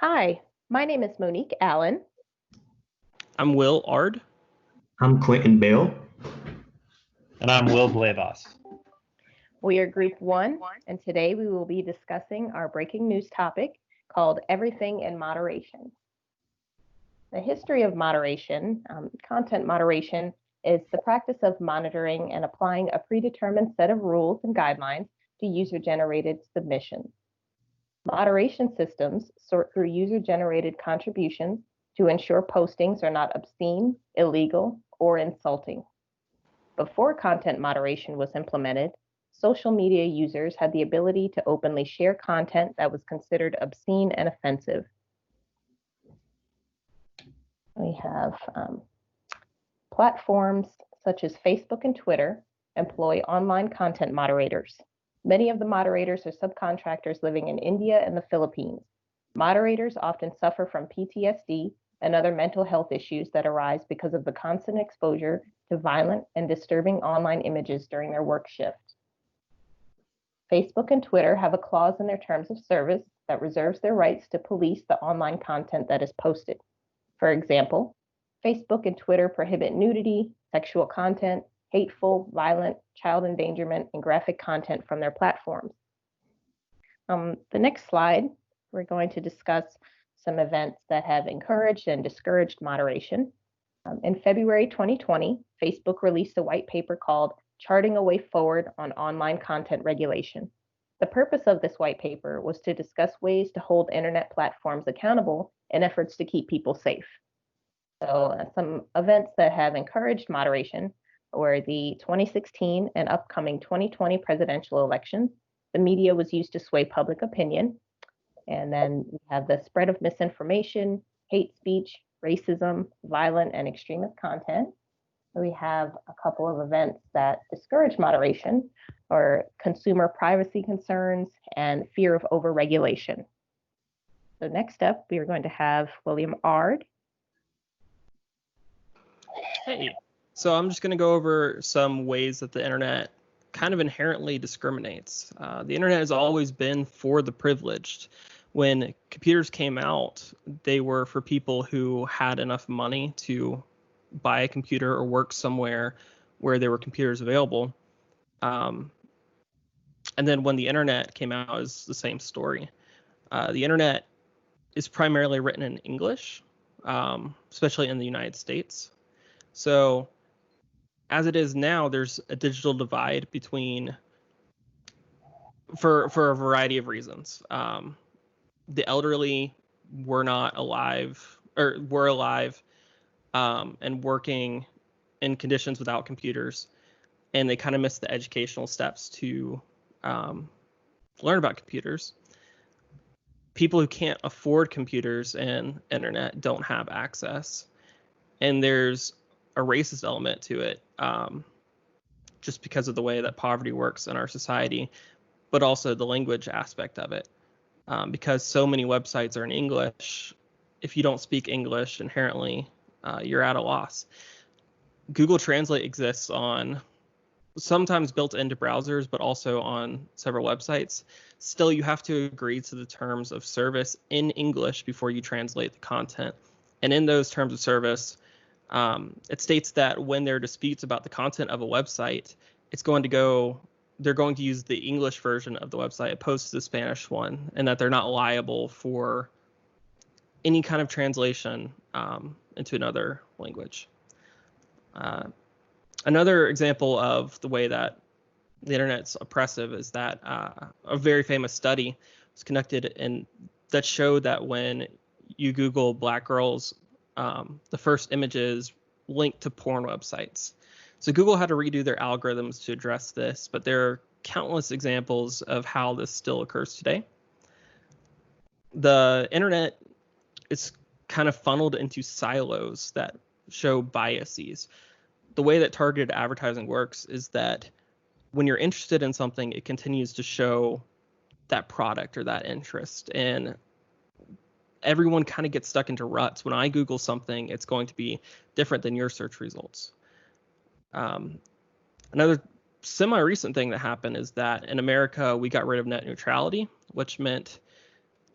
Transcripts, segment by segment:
Hi, my name is Monique Allen. I'm Will Ard. I'm Clinton Bell. And I'm Will Blevas. We are Group 1, and today we will be discussing our breaking news topic called Everything in Moderation. The history of moderation, content moderation, is the practice of monitoring and applying a predetermined set of rules and guidelines to user-generated submissions. Moderation systems sort through user-generated contributions to ensure postings are not obscene, illegal, or insulting. Before content moderation was implemented, social media users had the ability to openly share content that was considered obscene and offensive. We have platforms such as Facebook and Twitter employ online content moderators. Many of the moderators are subcontractors living in India and the Philippines. Moderators often suffer from PTSD and other mental health issues that arise because of the constant exposure to violent and disturbing online images during their work shift. Facebook and Twitter have a clause in their terms of service that reserves their rights to police the online content that is posted. For example, Facebook and Twitter prohibit nudity, sexual content, hateful, violent, child endangerment, and graphic content from their platforms. The next slide, we're going to discuss some events that have encouraged and discouraged moderation. In February 2020, Facebook released a white paper called Charting a Way Forward on Online Content Regulation. The purpose of this white paper was to discuss ways to hold internet platforms accountable in efforts to keep people safe. So some events that have encouraged moderation were the 2016 and upcoming 2020 presidential elections. The media was used to sway public opinion. And then we have the spread of misinformation, hate speech, racism, violent and extremist content. We have a couple of events that discourage moderation, or consumer privacy concerns and fear of overregulation. So next up, we are going to have William Ard. Hey, so I'm just going to go over some ways that the internet kind of inherently discriminates. The internet has always been for the privileged. When computers came out, they were for people who had enough money to buy a computer or work somewhere where there were computers available. And then when the internet came out, it was the same story. The internet is primarily written in English, especially in the United States. So as it is now, there's a digital divide between, for a variety of reasons. The elderly were not alive, or were alive and working in conditions without computers, and they kind of missed the educational steps to learn about computers. People who can't afford computers and internet don't have access, and there's a racist element to it, just because of the way that poverty works in our society, but also the language aspect of it. Because so many websites are in English, if you don't speak English inherently, you're at a loss. Google Translate exists on, sometimes built into browsers, but also on several websites. Still, you have to agree to the terms of service in English before you translate the content. And in those terms of service, it states that when there are disputes about the content of a website, they're going to use the English version of the website opposed to the Spanish one, and that they're not liable for any kind of translation into another language. Another example of the way that the internet's oppressive is that a very famous study was conducted and that showed that when you Google black girls, the first images linked to porn websites. So Google had to redo their algorithms to address this, but there are countless examples of how this still occurs today. The internet is kind of funneled into silos that show biases. The way that targeted advertising works is that when you're interested in something, it continues to show that product or that interest. And everyone kind of gets stuck into ruts. When I Google something, it's going to be different than your search results. Another semi-recent thing that happened is that in America, we got rid of net neutrality, which meant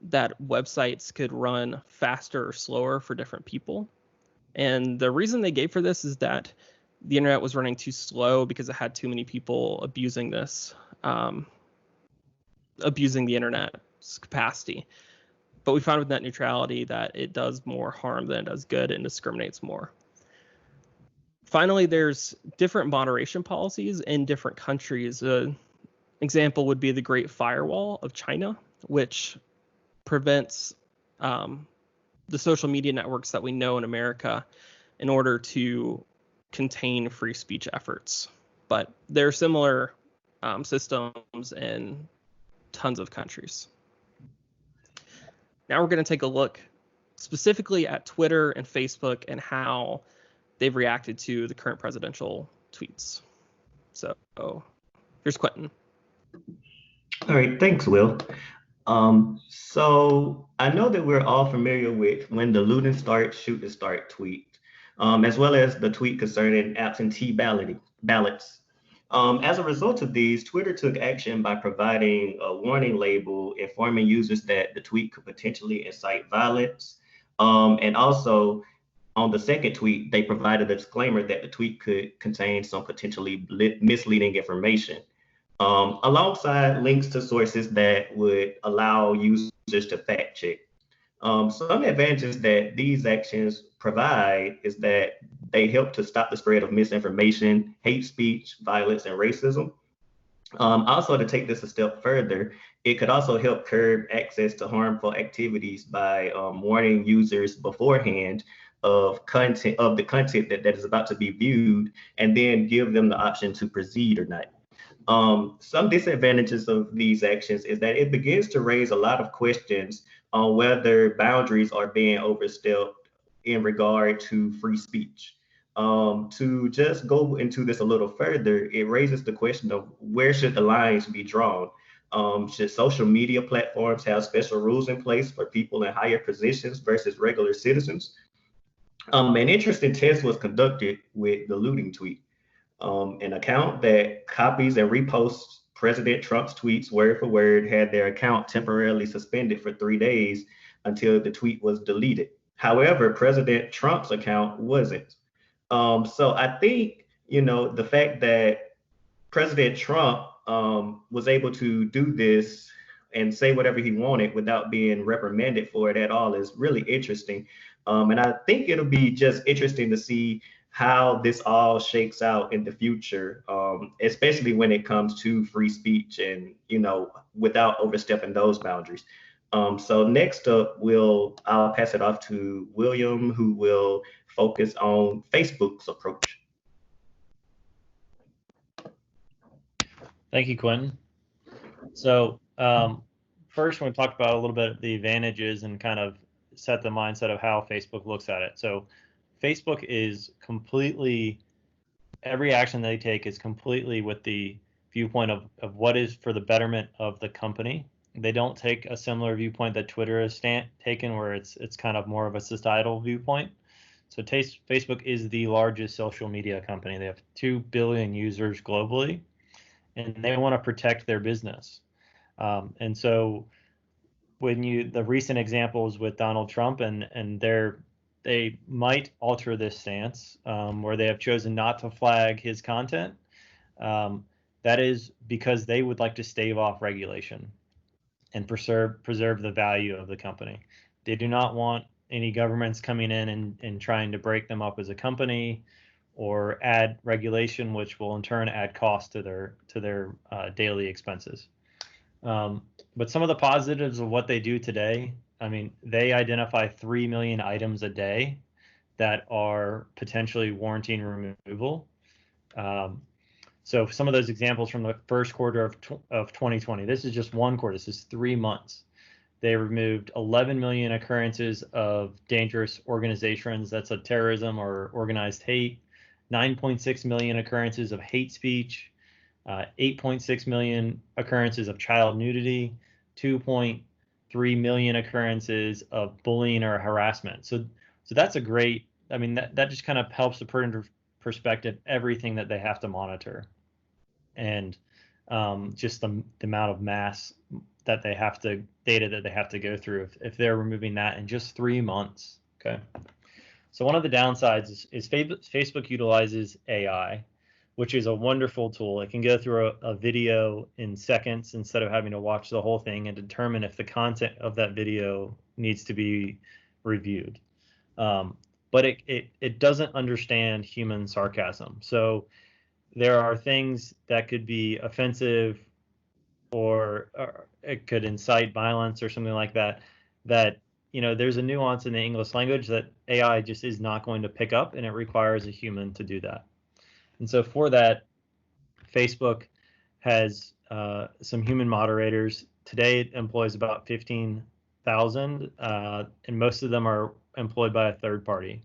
that websites could run faster or slower for different people. And the reason they gave for this is that the internet was running too slow because it had too many people abusing this, abusing the internet's capacity. But we found with net neutrality that it does more harm than it does good and discriminates more. Finally, there's different moderation policies in different countries. An example would be the Great Firewall of China, which prevents the social media networks that we know in America in order to contain free speech efforts. But there are similar systems in tons of countries. Now we're going to take a look specifically at Twitter and Facebook and how they've reacted to the current presidential tweets. So here's Quentin. All right, thanks, Will. So I know that we're all familiar with when the looting starts, shooting start tweet, as well as the tweet concerning absentee ballots. As a result of these, Twitter took action by providing a warning label informing users that the tweet could potentially incite violence. And also, on the second tweet, they provided a disclaimer that the tweet could contain some potentially misleading information, alongside links to sources that would allow users to fact check. Some advantages that these actions provide is that they help to stop the spread of misinformation, hate speech, violence, and racism. Also, to take this a step further, it could also help curb access to harmful activities by warning users beforehand of the content that is about to be viewed, and then give them the option to proceed or not. Some disadvantages of these actions is that it begins to raise a lot of questions on whether boundaries are being overstepped in regard to free speech. To just go into this a little further, it raises the question of where should the lines be drawn? Should social media platforms have special rules in place for people in higher positions versus regular citizens? An interesting test was conducted with the looting tweet. An account that copies and reposts President Trump's tweets word for word had their account temporarily suspended for 3 days until the tweet was deleted. However, President Trump's account wasn't. So I think, the fact that President Trump was able to do this and say whatever he wanted without being reprimanded for it at all is really interesting. And I think it'll be just interesting to see how this all shakes out in the future, especially when it comes to free speech and, without overstepping those boundaries. So next up, I'll pass it off to William, who will focus on Facebook's approach. Thank you, Quentin. So first, we're going to talk about a little bit of the advantages and kind of set the mindset of how Facebook looks at it. So Facebook is every action they take is completely with the viewpoint of what is for the betterment of the company. They don't take a similar viewpoint that Twitter has taken, where it's kind of more of a societal viewpoint. So Facebook is the largest social media company. They have 2 billion users globally, and they want to protect their business. And so when the recent examples with Donald Trump and they might alter this stance, where they have chosen not to flag his content. That is because they would like to stave off regulation and preserve the value of the company. They do not want any governments coming in and trying to break them up as a company or add regulation, which will in turn add cost to their daily expenses. But some of the positives of what they do today, they identify 3 million items a day that are potentially warranting removal. So some of those examples from the first quarter of 2020, this is just one quarter, this is 3 months. They removed 11 million occurrences of dangerous organizations, that's a terrorism or organized hate, 9.6 million occurrences of hate speech, 8.6 million occurrences of child nudity, 2.3 million occurrences of bullying or harassment. So that's a great, that just kind of helps to put into perspective everything that they have to monitor, and just the amount of mass that they have to go through if they're removing that in just 3 months. Okay. So one of the downsides is Facebook utilizes AI, which is a wonderful tool. It can go through a video in seconds instead of having to watch the whole thing and determine if the content of that video needs to be reviewed. But it doesn't understand human sarcasm. So there are things that could be offensive or it could incite violence or something like that, there's a nuance in the English language that AI just is not going to pick up, and it requires a human to do that. And so for that, Facebook has some human moderators. Today it employs about 15,000, and most of them are employed by a third party.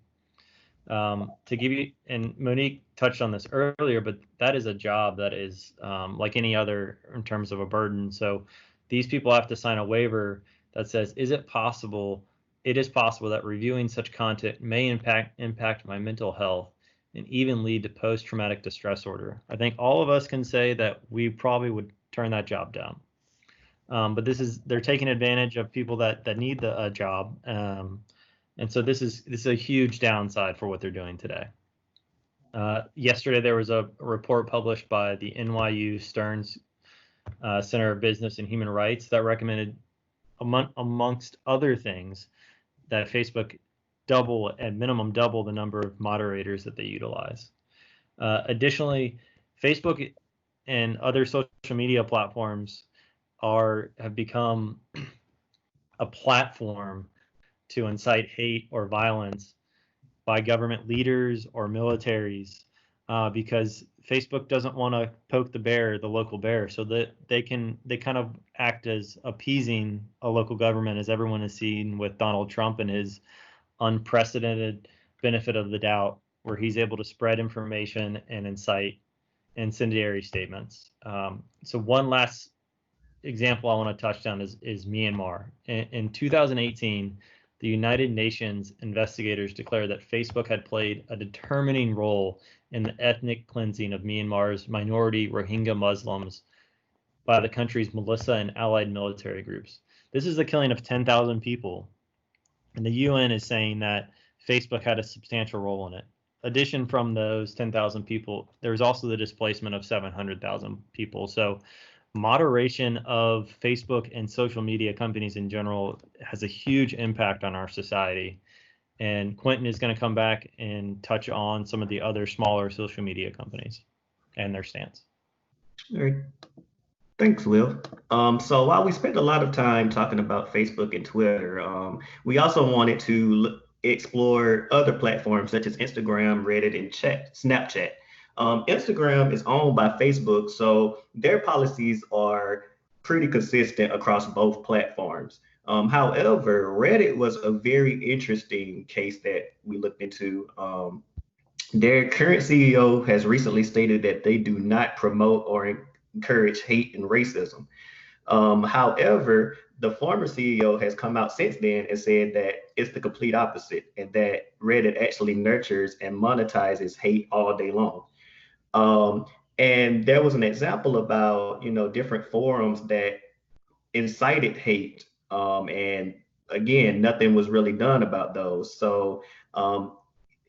To give you, and Monique touched on this earlier, but that is a job that is like any other in terms of a burden. So these people have to sign a waiver that says, it is possible that reviewing such content may impact my mental health and even lead to post-traumatic distress disorder. I think all of us can say that we probably would turn that job down. But they're taking advantage of people that need a job. And so this is a huge downside for what they're doing today. Yesterday, there was a report published by the NYU Stearns Center of Business and Human Rights that recommended, amongst other things, that Facebook at minimum double the number of moderators that they utilize. Additionally, Facebook and other social media platforms have become a platform to incite hate or violence by government leaders or militaries, because Facebook doesn't want to poke the local bear, so that they kind of act as appeasing a local government, as everyone has seen with Donald Trump and his unprecedented benefit of the doubt, where he's able to spread information and incite incendiary statements. So one last example I want to touch on is Myanmar. In 2018, the United Nations investigators declared that Facebook had played a determining role in the ethnic cleansing of Myanmar's minority Rohingya Muslims by the country's militia and allied military groups. This is the killing of 10,000 people, and the UN is saying that Facebook had a substantial role in it. Addition from those 10,000 people, there's also the displacement of 700,000 people. So moderation of Facebook and social media companies in general has a huge impact on our society. And Quentin is going to come back and touch on some of the other smaller social media companies and their stance. All right. Thanks, Will. So while we spent a lot of time talking about Facebook and Twitter, we also wanted to explore other platforms such as Instagram, Reddit, and Snapchat. Instagram is owned by Facebook, so their policies are pretty consistent across both platforms. However, Reddit was a very interesting case that we looked into. Their current CEO has recently stated that they do not promote or encourage hate and racism. However, the former CEO has come out since then and said that it's the complete opposite, and that Reddit actually nurtures and monetizes hate all day long. And there was an example about, different forums that incited hate. And again, nothing was really done about those. So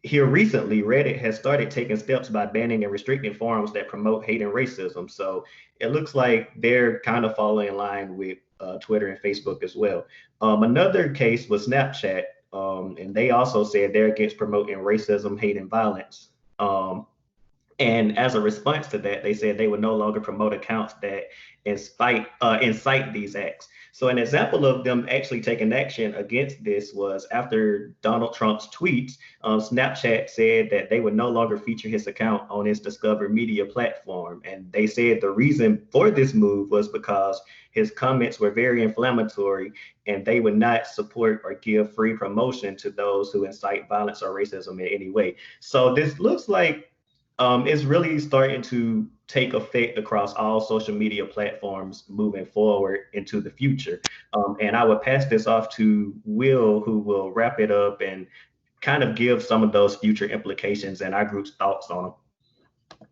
here recently, Reddit has started taking steps by banning and restricting forums that promote hate and racism. So it looks like they're kind of falling in line with Twitter and Facebook as well. Another case was Snapchat, and they also said they're against promoting racism, hate, and violence. And as a response to that, they said they would no longer promote accounts that incite these acts. So an example of them actually taking action against this was after Donald Trump's tweets, Snapchat said that they would no longer feature his account on its Discover Media platform. And they said the reason for this move was because his comments were very inflammatory, and they would not support or give free promotion to those who incite violence or racism in any way. So this looks like it's really starting to take effect across all social media platforms moving forward into the future. And I would pass this off to Will, who will wrap it up and kind of give some of those future implications and our group's thoughts on them.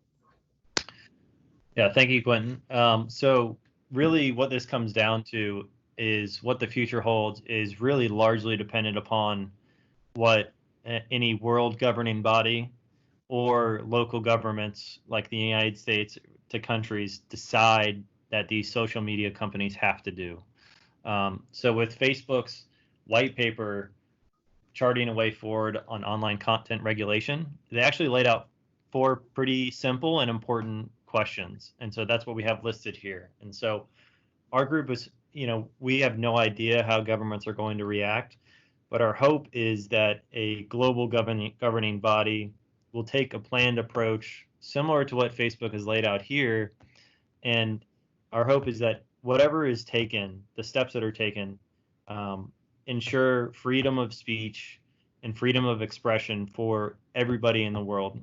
Yeah, thank you, Quentin. So really what this comes down to is what the future holds is really largely dependent upon what any world governing body or local governments like the United States to countries decide that these social media companies have to do. So with Facebook's white paper charting a way forward on online content regulation, they actually laid out 4 pretty simple and important questions. And so that's what we have listed here. And so our group is, we have no idea how governments are going to react, but our hope is that a global governing body will take a planned approach similar to what Facebook has laid out here. And our hope is that whatever is taken, the steps that are taken, ensure freedom of speech and freedom of expression for everybody in the world.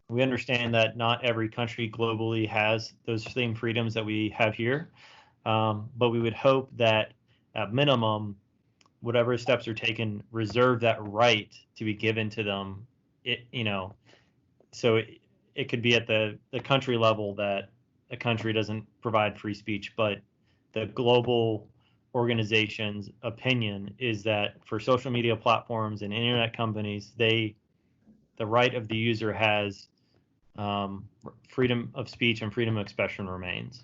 We understand that not every country globally has those same freedoms that we have here, but we would hope that at minimum, whatever steps are taken, reserve that right to be given to them. So it could be at the country level that a country doesn't provide free speech, but the global organization's opinion is that for social media platforms and internet companies, the right of the user has freedom of speech and freedom of expression remains.